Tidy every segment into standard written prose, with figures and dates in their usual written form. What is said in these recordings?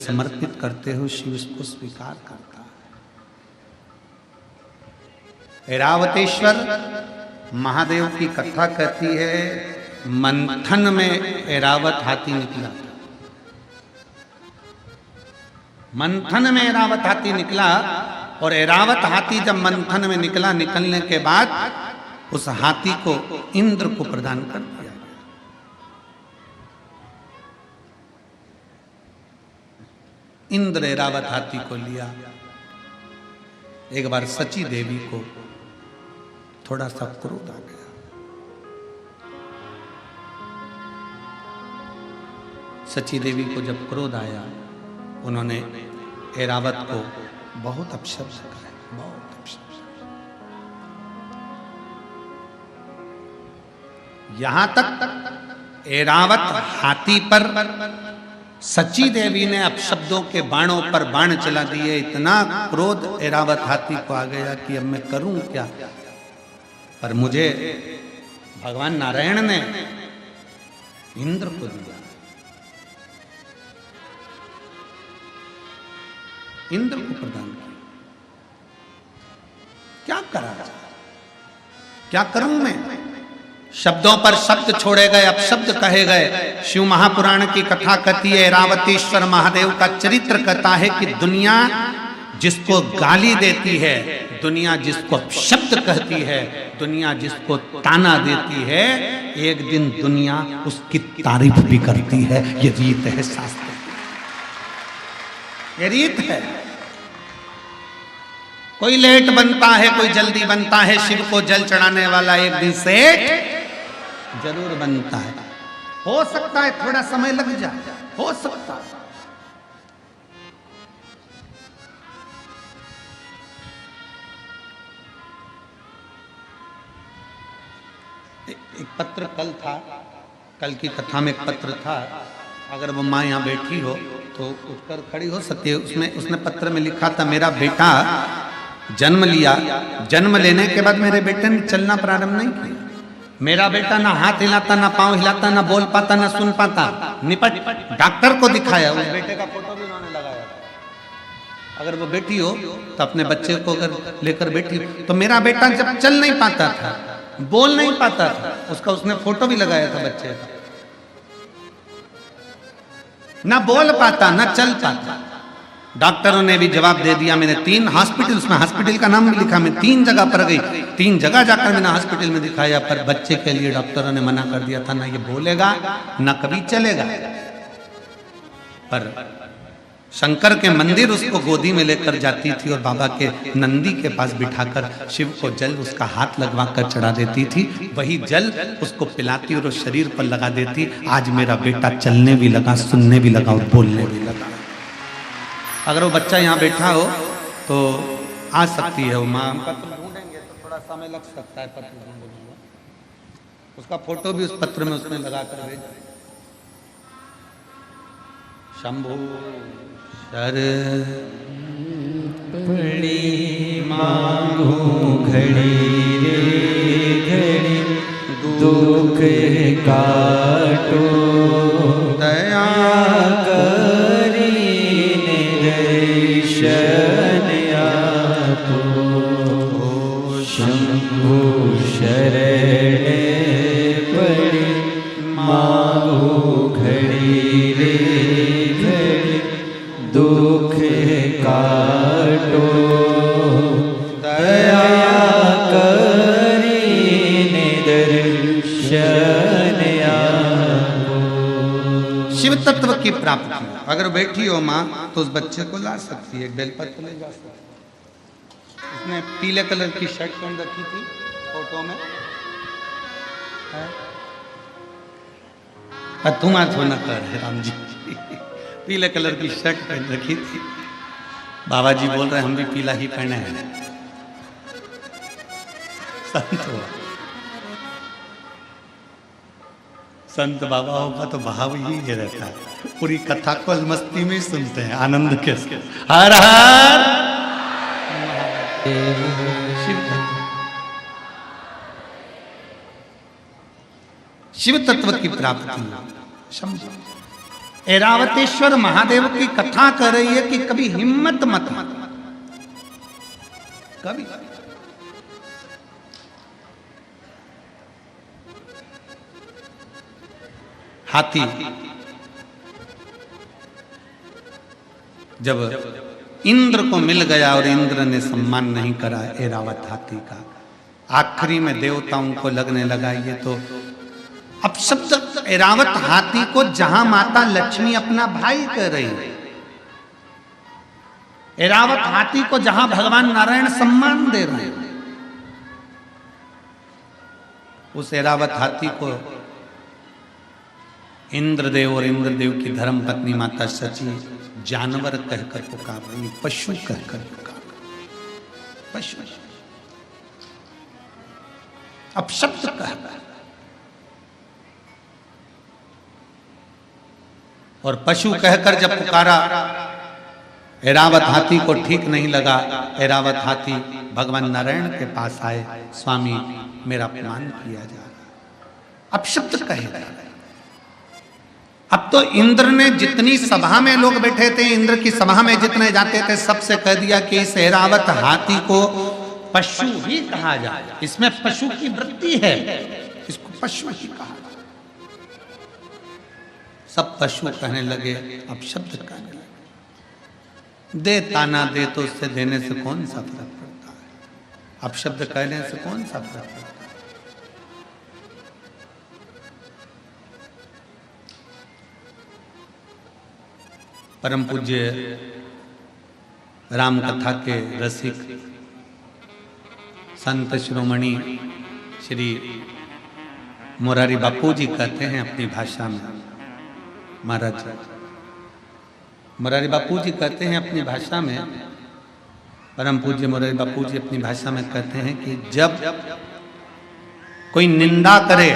समर्पित करते हो, शिव इसको स्वीकार करता है। ऐरावतेश्वर महादेव की कथा कहती है, मंथन में ऐरावत हाथी निकला। मंथन में ऐरावत हाथी निकला, और ऐरावत हाथी जब मंथन में निकला, निकलने के बाद उस हाथी को इंद्र को प्रदान कर दिया। इंद्र ऐरावत हाथी को लिया। एक बार सची देवी को थोड़ा सा क्रोध आ गया। सची देवी को जब क्रोध आया, उन्होंने ऐरावत को बहुत अपशब्द कहा, बहुत अपशब्द। यहां तक ऐरावत हाथी पर सची देवी ने अपशब्दों के बाणों पर बाण चला दिए। इतना क्रोध ऐरावत हाथी को आ गया कि अब मैं करूं क्या। पर मुझे भगवान नारायण ने इंद्र को दिया। इंद्र को प्रदान किया। क्या करा जाए, क्या करूं मैं। शब्दों पर शब्द छोड़े गए, अपशब्द कहे गए। शिव महापुराण की कथा कहती है, ऐरावतेश्वर महादेव का चरित्र कहता है कि दुनिया जिसको गाली देती है, दुनिया जिसको अपशब्द कहती है, दुनिया जिसको ताना देती है, एक दिन दुनिया उसकी तारीफ भी करती है। ये रीत है शास्त्र, ये रीत है। कोई लेट बनता है, कोई जल्दी बनता है। शिव को जल चढ़ाने वाला एक दिन सेठ जरूर बनता है। हो सकता है थोड़ा समय लग जाए, हो सकता है। एक पत्र कल था, कल की कथा में एक पत्र था। अगर वो माँ यहाँ बैठी हो तो उठकर खड़ी हो सकती है। उसने पत्र में लिखा था, मेरा बेटा जन्म लिया, जन्म लेने के बाद मेरे बेटे ने चलना प्रारंभ नहीं किया। मेरा बेटा ना हाथ हिलाता, ना पांव हिलाता, ना बोल पाता, ना सुन पाता। निपट डॉक्टर को दिखाया, उस बेटे का फोटो भी उन्होंने लगाया। अगर वो बेटी हो तो अपने बच्चे को अगर लेकर बैठी हो, तो मेरा बेटा जब चल नहीं पाता था, बोल नहीं पाता था, उसका उसने फोटो भी लगाया था बच्चे का। ना बोल पाता, ना चल पाता। डॉक्टरों ने भी जवाब दे दिया। मैंने 3 हॉस्पिटल, उसमें हॉस्पिटल का नाम भी लिखा। मैं 3 जगह पर गई, 3 जगह जाकर मैंने हॉस्पिटल में दिखाया, पर बच्चे के लिए डॉक्टरों ने मना कर दिया था, ना ये बोलेगा ना कभी चलेगा। पर शंकर के मंदिर उसको गोदी में लेकर जाती थी और बाबा के नंदी के पास बिठाकर शिव को जल उसका हाथ लगवा कर चढ़ा देती थी। वही जल उसको पिलाती और उस शरीर पर लगा देती। आज मेरा बेटा चलने भी लगा, सुनने भी लगा और बोलने भी लगा। अगर वो बच्चा यहाँ बैठा हो तो आ सकती है वो माँ। पत्र ढूंढेंगे तो थोड़ा समय लग सकता है पत्र ढूंढने में। उसका फोटो भी उस पत्र में उसने लगा कर भेजा। शंभु शर पड़ी मांगू घड़ी रे घड़ी, दुख काटो दया दर्शन आपो। शंभु शरण पड़ी मांगू घड़ी रे घड़ी, दुख काटो दया करीने दर्शन आपो। शिव तत्व की प्राप्ति अगर बैठी हो माँ तो उस बच्चे को ला सकती है, बेलपत्र ले जा सकती है। उसने पीले कलर की शर्ट पहन रखी थी फोटो में, तुम आज होना कर राम जी। पीले कलर की शर्ट पहन रखी थी। बाबा जी बोल रहे हम भी पीला ही पहने हैं। संत हो, संत बाबा होगा तो भाव ही रहता है। पूरी कथा को मस्ती में सुनते हैं, आनंद के साथ। हर हर शिव शिव तत्व की प्राप्ति। ऐरावतेश्वर महादेव की कथा कह रही है कि कभी हिम्मत मत कभी हाथी जब इंद्र को मिल गया और इंद्र ने सम्मान नहीं करा ऐरावत हाथी का, आखिरी में देवताओं को लगने लगा ये तो अब शब्द ऐरावत हाथी को जहां माता लक्ष्मी अपना भाई कह रही है, ऐरावत हाथी को जहां भगवान नारायण सम्मान दे रहे हैं, उस ऐरावत हाथी को इंद्रदेव और इंद्रदेव की धर्म पत्नी माता सची जानवर कहकर पुकार रही, पशु कहकर पुकार रही, पशु अब शब्द कहकर, और पशु कहकर जब पुकारा ऐरावत हाथी को ठीक नहीं लगा। ऐरावत हाथी भगवान नारायण के पास आए, स्वामी मेरा अपमान किया जा रहा, अब शब्द कहे जा रहे। अब तो इंद्र ने जितनी सभा में लोग बैठे थे, इंद्र की सभा में जितने जाते थे, सबसे कह दिया कि इस ऐरावत हाथी को पशु ही कहा जाए, इसमें पशु की वृत्ति है, इसको पशु ही कहा जाए। सब पशु कहने लगे, अब शब्द कहने लगे, दे ताना दे तो उससे देने से कौन सा फर्क पड़ता है, अब शब्द कहने से कौन सा फर्क पड़ता है। परम पूज्य राम कथा के रसिक संत शिरोमणि श्री मोरारी बापू जी कहते हैं अपनी भाषा में, महाराज मोरारी बापू जी कहते हैं अपनी भाषा में, परम पूज्य मोरारी बापू जी अपनी भाषा में कहते हैं कि जब कोई निंदा करे,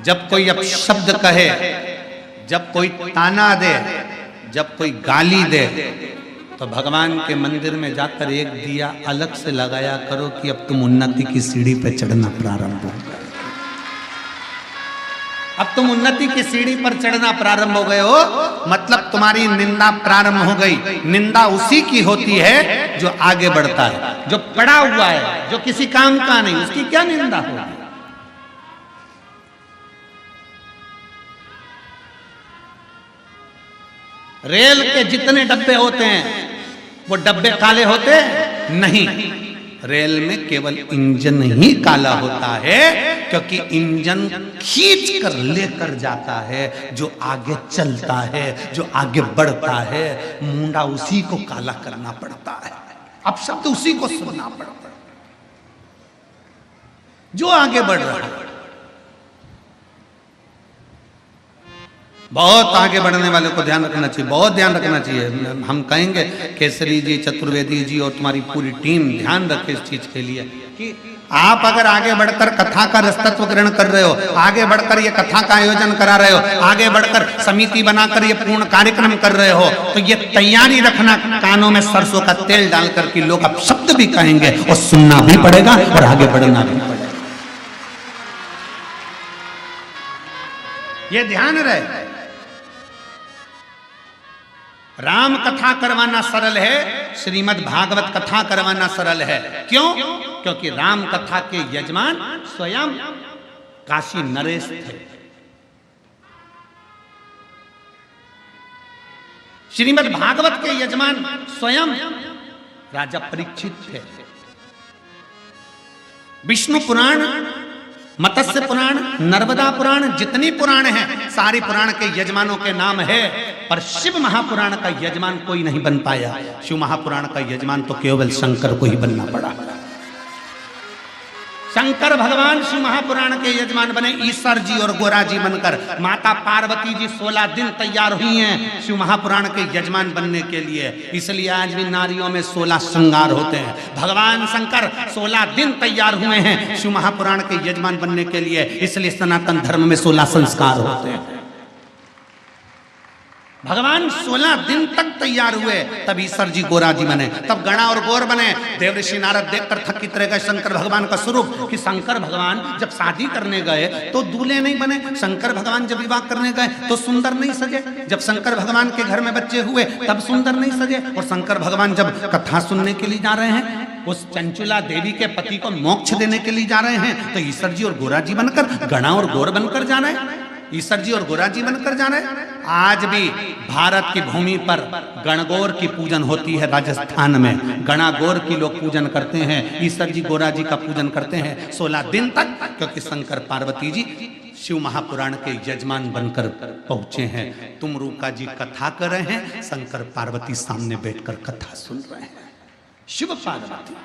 जब कोई अपशब्द कहे, जब कोई ताना दे, जब कोई गाली दे, तो भगवान के मंदिर में जाकर एक दिया अलग से लगाया करो कि अब तुम उन्नति की सीढ़ी पे चढ़ना प्रारंभ हो गए, अब तुम उन्नति की सीढ़ी पर चढ़ना प्रारंभ हो गए हो, मतलब तुम्हारी निंदा प्रारंभ हो गई। निंदा उसी की होती है जो आगे बढ़ता है, जो पड़ा हुआ है, जो किसी काम का नहीं, उसकी क्या निंदा होगी। रेल के जितने डब्बे होते हैं वो डब्बे काले होते नहीं, रेल में केवल इंजन ही काला होता है, क्योंकि इंजन खींच कर लेकर जाता है, जो आगे चलता है, जो आगे बढ़ता है, मुंडा उसी को काला करना पड़ता है, अब शब्द उसी को सुनना पड़ता है, जो आगे बढ़ रहा है। बहुत आगे बढ़ने वाले को ध्यान रखना चाहिए, बहुत ध्यान रखना चाहिए। हम कहेंगे केसरी जी, चतुर्वेदी जी और तुम्हारी पूरी टीम ध्यान रखे इस चीज के लिए कि आप अगर आगे बढ़कर कथा का रसतत्व ग्रहण कर रहे हो, आगे बढ़कर ये कथा का आयोजन करा रहे हो, आगे बढ़कर समिति बनाकर ये पूर्ण कार्यक्रम कर रहे हो, तो ये तैयारी रखना कानों में सरसों का तेल डालकर कि लोग अब शब्द भी कहेंगे और सुनना भी पड़ेगा और आगे बढ़ना भी पड़ेगा, ये ध्यान रहे। राम कथा करवाना सरल है, श्रीमद् भागवत कथा करवाना सरल है। क्यों? क्योंकि राम कथा के यजमान स्वयं काशी नरेश थे, श्रीमद् भागवत के यजमान स्वयं राजा परीक्षित थे। विष्णु पुराण, मत्स्य पुराण, नर्मदा पुराण, जितनी पुराण हैं, सारी पुराण के यजमानों के नाम है, पर शिव महापुराण का यजमान कोई नहीं बन पाया। शिव महापुराण का यजमान तो केवल शंकर को ही बनना पड़ा। शंकर भगवान शिव महापुराण के यजमान बने, ईश्वर जी और गोरा जी बनकर। माता पार्वती जी 16 दिन तैयार हुई हैं शिव महापुराण के यजमान बनने के लिए, इसलिए आज भी नारियों में 16 श्रृंगार होते हैं। भगवान शंकर 16 दिन तैयार हुए हैं शिव महापुराण के यजमान बनने के लिए, इसलिए सनातन धर्म में 16 संस्कार होते हैं। भगवान 16 दिन तक तैयार हुए, तब ईश्वर जी गोरा जी बने, तब गणा और गौर बने। देवऋषि नारद देखकर थकित रह गए शंकर भगवान का स्वरूप, कि शंकर भगवान जब शादी करने गए तो दूल्हे नहीं बने, शंकर भगवान जब विवाह करने गए तो सुंदर नहीं सजे, जब शंकर भगवान के घर में बच्चे हुए तब सुंदर नहीं सजे, और शंकर भगवान जब कथा सुनने के लिए जा रहे हैं, उस चंचुला देवी के पति को मोक्ष देने के लिए जा रहे हैं, तो ईश्वर जी और गोरा जी बनकर, गणा और गौर बनकर जा रहे हैं, ईश्वर जी और गोरा जी बनकर जा रहे हैं। आज भी भारत की भूमि पर गणगौर की पूजन होती है, राजस्थान में गणागौर की लोग पूजन करते हैं, ईश्वर जी गोरा जी का पूजन करते हैं 16 दिन तक, क्योंकि शंकर पार्वती जी शिव महापुराण के यजमान बनकर पहुंचे हैं। तुम रूका जी कथा कर रहे हैं, शंकर पार्वती सामने बैठकर कथा सुन रहे हैं। शिव पार्वती